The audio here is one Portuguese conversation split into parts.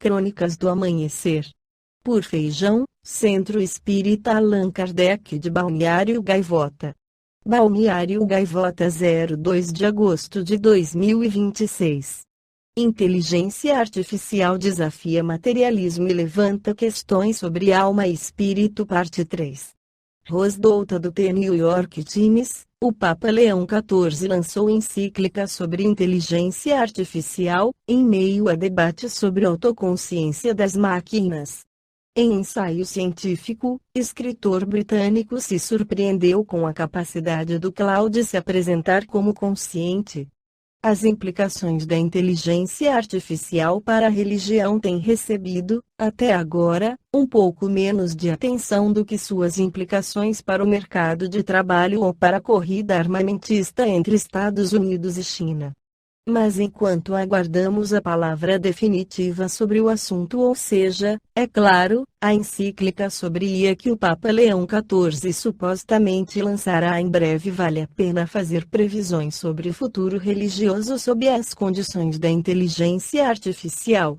Crônicas do Amanhecer. Por Feijão, Centro Espírita Allan Kardec de Balneário Gaivota. Balneário Gaivota, 02 de agosto de 2026. Inteligência artificial desafia materialismo e levanta questões sobre alma e espírito, parte 3. Rose Douta do The New York Times. O Papa Leão XIV lançou encíclica sobre inteligência artificial, em meio a debates sobre autoconsciência das máquinas. Em ensaio científico, escritor britânico se surpreendeu com a capacidade do Claude se apresentar como consciente. As implicações da inteligência artificial para a religião têm recebido, até agora, um pouco menos de atenção do que suas implicações para o mercado de trabalho ou para a corrida armamentista entre Estados Unidos e China. Mas enquanto aguardamos a palavra definitiva sobre o assunto, ou seja, é claro, a encíclica sobre IA que o Papa Leão XIV supostamente lançará em breve, vale a pena fazer previsões sobre o futuro religioso sob as condições da inteligência artificial.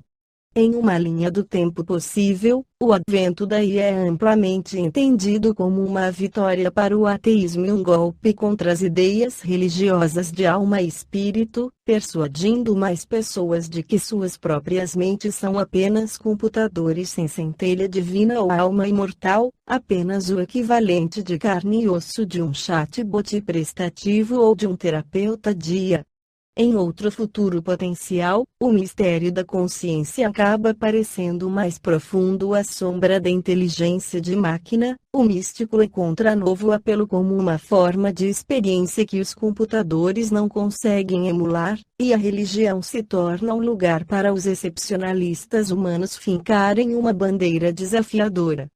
Em uma linha do tempo possível, o advento da IA é amplamente entendido como uma vitória para o ateísmo e um golpe contra as ideias religiosas de alma e espírito, persuadindo mais pessoas de que suas próprias mentes são apenas computadores sem centelha divina ou alma imortal, apenas o equivalente de carne e osso de um chatbot prestativo ou de um terapeuta de IA. Em outro futuro potencial, o mistério da consciência acaba parecendo mais profundo à sombra da inteligência de máquina. O místico encontra novo apelo como uma forma de experiência que os computadores não conseguem emular, e a religião se torna um lugar para os excepcionalistas humanos fincarem uma bandeira desafiadora.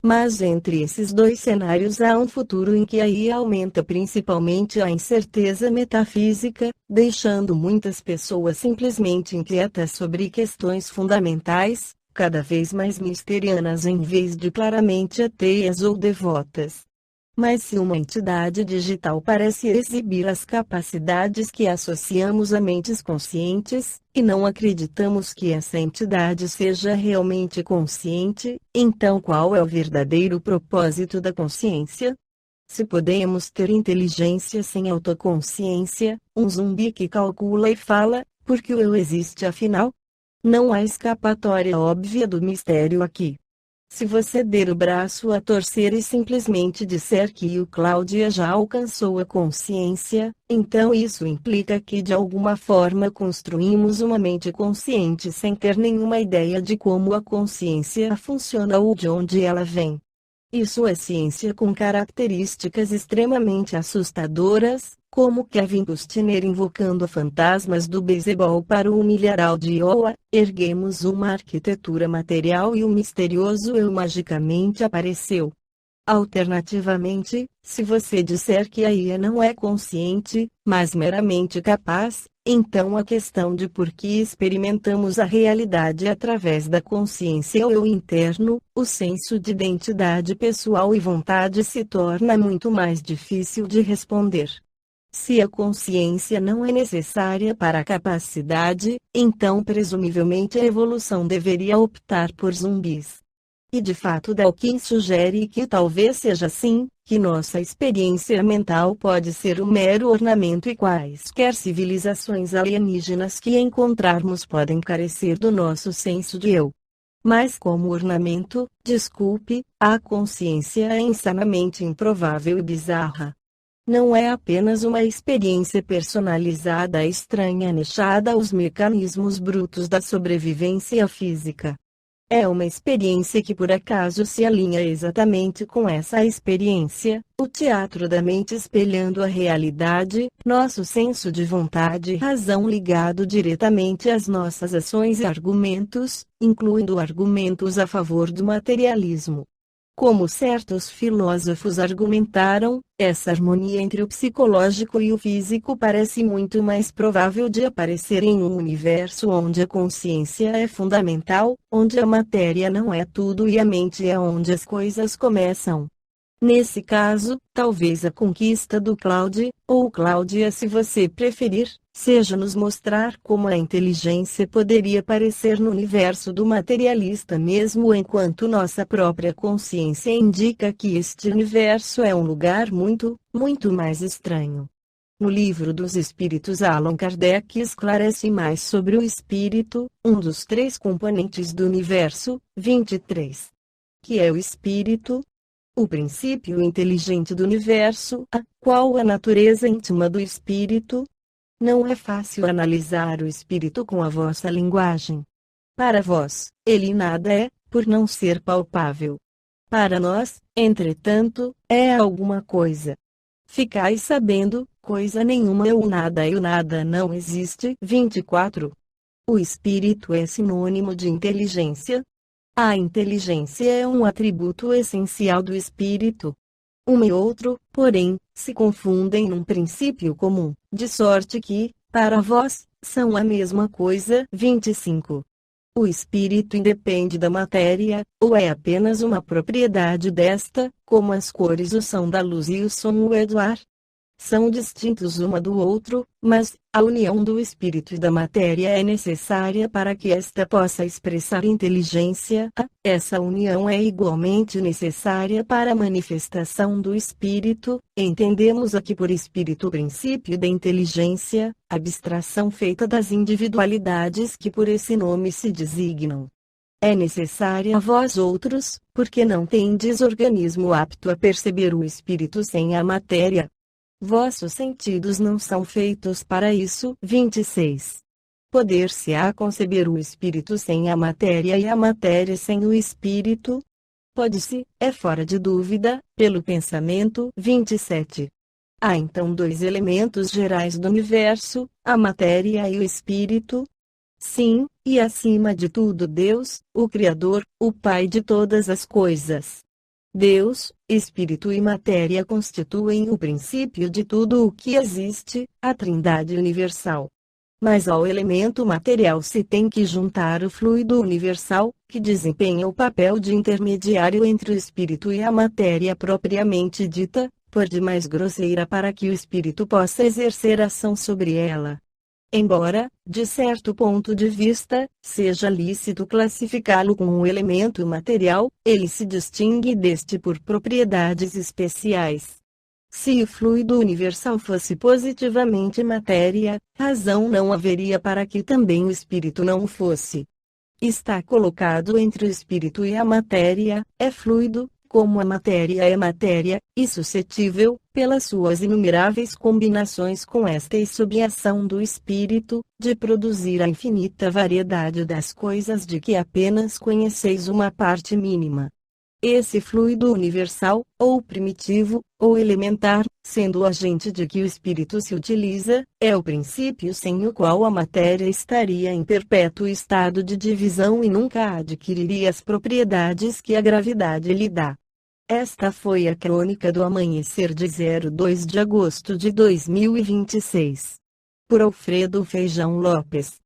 Mas entre esses dois cenários há um futuro em que a IA aumenta principalmente a incerteza metafísica, deixando muitas pessoas simplesmente inquietas sobre questões fundamentais, cada vez mais misterianas em vez de claramente ateias ou devotas. Mas se uma entidade digital parece exibir as capacidades que associamos a mentes conscientes, e não acreditamos que essa entidade seja realmente consciente, então qual é o verdadeiro propósito da consciência? Se podemos ter inteligência sem autoconsciência, um zumbi que calcula e fala, por que o eu existe afinal? Não há escapatória óbvia do mistério aqui. Se você der o braço a torcer e simplesmente disser que o Cláudia já alcançou a consciência, então isso implica que de alguma forma construímos uma mente consciente sem ter nenhuma ideia de como a consciência funciona ou de onde ela vem. Isso é ciência com características extremamente assustadoras, como Kevin Costner invocando fantasmas do beisebol para o milharal de Iowa. Erguemos uma arquitetura material e o misterioso eu magicamente apareceu. Alternativamente, se você disser que a IA não é consciente, mas meramente capaz, então a questão de por que experimentamos a realidade através da consciência ou eu interno, o senso de identidade pessoal e vontade se torna muito mais difícil de responder. Se a consciência não é necessária para a capacidade, então presumivelmente a evolução deveria optar por zumbis. E de fato Dawkins sugere que talvez seja assim, que nossa experiência mental pode ser um mero ornamento e quaisquer civilizações alienígenas que encontrarmos podem carecer do nosso senso de eu. Mas como ornamento, desculpe, a consciência é insanamente improvável e bizarra. Não é apenas uma experiência personalizada estranha anexada aos mecanismos brutos da sobrevivência física. É uma experiência que por acaso se alinha exatamente com essa experiência, o teatro da mente espelhando a realidade, nosso senso de vontade e razão ligado diretamente às nossas ações e argumentos, incluindo argumentos a favor do materialismo. Como certos filósofos argumentaram, essa harmonia entre o psicológico e o físico parece muito mais provável de aparecer em um universo onde a consciência é fundamental, onde a matéria não é tudo e a mente é onde as coisas começam. Nesse caso, talvez a conquista do Cláudio, ou Cláudia se você preferir, seja nos mostrar como a inteligência poderia aparecer no universo do materialista mesmo enquanto nossa própria consciência indica que este universo é um lugar muito, muito mais estranho. No Livro dos Espíritos, Allan Kardec esclarece mais sobre o espírito, um dos três componentes do universo, 23. Que é o espírito? O princípio inteligente do universo. Qual a natureza íntima do espírito? Não é fácil analisar o espírito com a vossa linguagem. Para vós, ele nada é, por não ser palpável. Para nós, entretanto, é alguma coisa. Ficais sabendo, coisa nenhuma é o nada e o nada não existe. 24. O espírito é sinônimo de inteligência? A inteligência é um atributo essencial do espírito. Um e outro, porém, se confundem num princípio comum, de sorte que, para vós, são a mesma coisa. 25. O espírito independe da matéria, ou é apenas uma propriedade desta, como as cores o são da luz e o som é do ar? São distintos uma do outro, mas a união do espírito e da matéria é necessária para que esta possa expressar inteligência. Essa união é igualmente necessária para a manifestação do espírito. Entendemos aqui por espírito o princípio da inteligência, abstração feita das individualidades que por esse nome se designam. É necessária a vós outros, porque não tendes organismo apto a perceber o espírito sem a matéria. Vossos sentidos não são feitos para isso. 26. Poder-se-á conceber o espírito sem a matéria e a matéria sem o espírito? Pode-se, é fora de dúvida, pelo pensamento. 27. Há então dois elementos gerais do universo, a matéria e o espírito? Sim, e acima de tudo Deus, o Criador, o Pai de todas as coisas. Deus, espírito e matéria constituem o princípio de tudo o que existe, a Trindade universal. Mas ao elemento material se tem que juntar o fluido universal, que desempenha o papel de intermediário entre o espírito e a matéria propriamente dita, por demais grosseira para que o espírito possa exercer ação sobre ela. Embora, de certo ponto de vista, seja lícito classificá-lo como um elemento material, ele se distingue deste por propriedades especiais. Se o fluido universal fosse positivamente matéria, razão não haveria para que também o espírito não o fosse. Está colocado entre o espírito e a matéria, é fluido, como a matéria é matéria, e suscetível, pelas suas inumeráveis combinações com esta e sob a ação do espírito, de produzir a infinita variedade das coisas de que apenas conheceis uma parte mínima. Esse fluido universal, ou primitivo, ou elementar, sendo o agente de que o espírito se utiliza, é o princípio sem o qual a matéria estaria em perpétuo estado de divisão e nunca adquiriria as propriedades que a gravidade lhe dá. Esta foi a crônica do amanhecer de 02 de agosto de 2026. Por Alfredo Feijão Lopes.